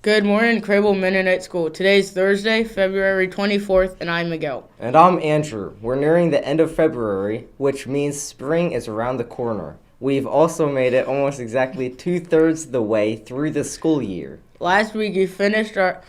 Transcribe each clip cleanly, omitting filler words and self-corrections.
Good morning, Crable Mennonite School. Today's Thursday, February 24th, and I'm Miguel. And I'm Andrew. We're nearing the end of February, which means spring is around the corner. We've also made it almost exactly 2/3 of the way through the school year. Last week we finished our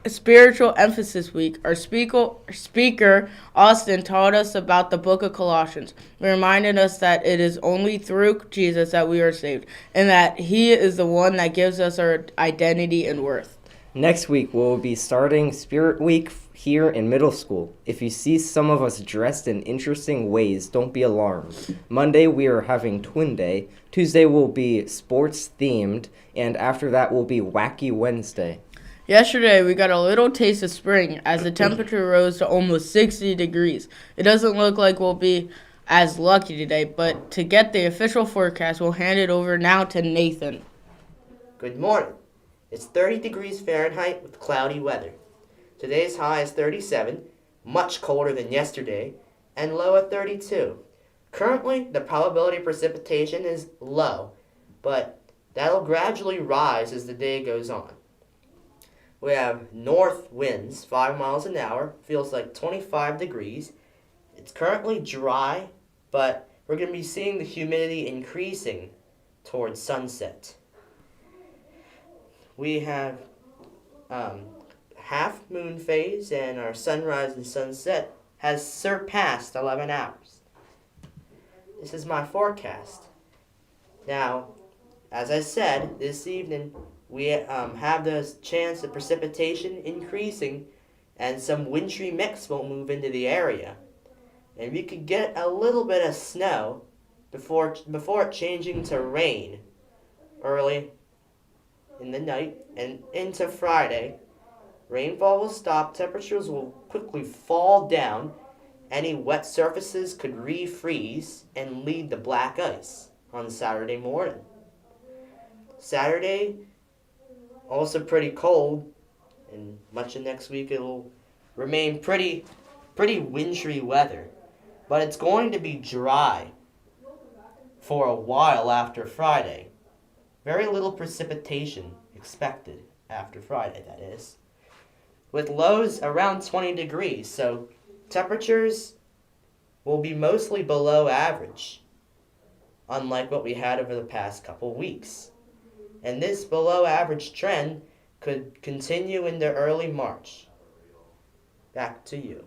spiritual emphasis week. Our speaker Austin taught us about the book of Colossians. He reminded us that it is only through Jesus that we are saved, and that he is the one that gives us our identity and worth. Next week, we'll be starting Spirit Week here in middle school. If you see some of us dressed in interesting ways, don't be alarmed. Monday, we are having Twin Day. Tuesday will be sports themed, and after that will be Wacky Wednesday. Yesterday, we got a little taste of spring as the temperature rose to almost 60 degrees. It doesn't look like we'll be as lucky today, but to get the official forecast, we'll hand it over now to Nathan. Good morning. It's 30 degrees Fahrenheit with cloudy weather. Today's high is 37, much colder than yesterday, and low at 32. Currently, the probability of precipitation is low, but that'll gradually rise as the day goes on. We have north winds, 5 miles an hour, feels like 25 degrees. It's currently dry, but we're going to be seeing the humidity increasing towards sunset. We have half moon phase, and our sunrise and sunset has surpassed 11 hours. This is my forecast. Now, as I said, this evening we have the chance of precipitation increasing, and some wintry mix will move into the area. And we could get a little bit of snow before it changing to rain early in the night and into Friday. Rainfall will stop, temperatures will quickly fall down, any wet surfaces could refreeze and lead to black ice on Saturday morning. Saturday, also pretty cold, and much of next week it'll remain pretty wintry weather. But it's going to be dry for a while after Friday. Very little precipitation expected after Friday, that is. With lows around 20 degrees, so temperatures will be mostly below average, unlike what we had over the past couple weeks. And this below average trend could continue into early March. Back to you.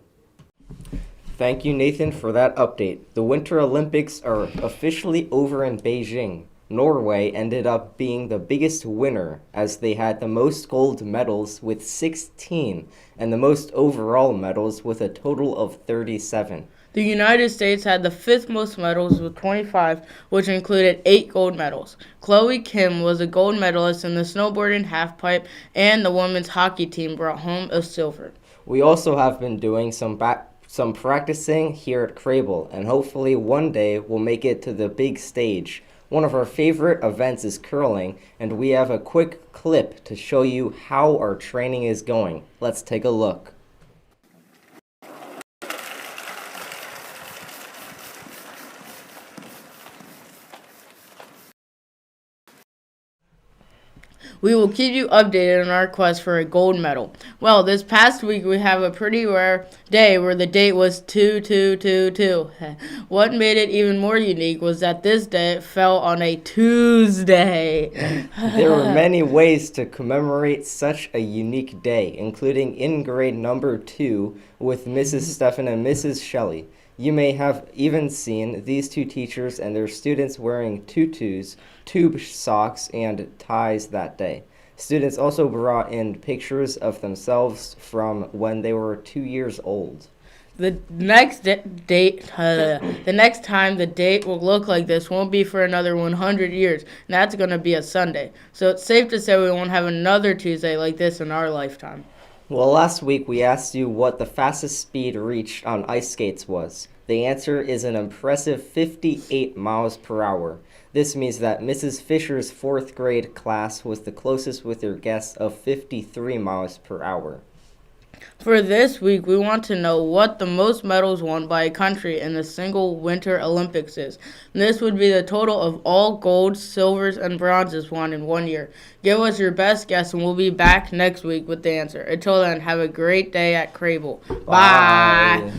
Thank you, Nathan, for that update. The Winter Olympics are officially over in Beijing. Norway ended up being the biggest winner as they had the most gold medals with 16 and the most overall medals with a total of 37. The United States had the fifth most medals with 25, which included 8 gold medals. Chloe Kim was a gold medalist in the snowboarding halfpipe, and the women's hockey team brought home a silver. We also have been doing some practicing here at Crable, and hopefully one day we'll make it to the big stage. One of our favorite events is curling, and we have a quick clip to show you how our training is going. Let's take a look. We will keep you updated on our quest for a gold medal. Well, this past week we have a pretty rare day where the date was 2-2-2-2. What made it even more unique was that this day fell on a Tuesday. There were many ways to commemorate such a unique day, including in grade number 2 with Mrs. Stephan and Mrs. Shelley. You may have even seen these two teachers and their students wearing tutus, tube socks, and ties that day. Students also brought in pictures of themselves from when they were 2 years old. The next time the date will look like this won't be for another 100 years, and that's going to be a Sunday. So it's safe to say we won't have another Tuesday like this in our lifetime. Well, last week we asked you what the fastest speed reached on ice skates was. The answer is an impressive 58 miles per hour. This means that Mrs. Fisher's 4th grade class was the closest with their guess of 53 miles per hour. For this week, we want to know what the most medals won by a country in the single Winter Olympics is. This would be the total of all golds, silvers, and bronzes won in one year. Give us your best guess, and we'll be back next week with the answer. Until then, have a great day at Crable. Bye. Bye.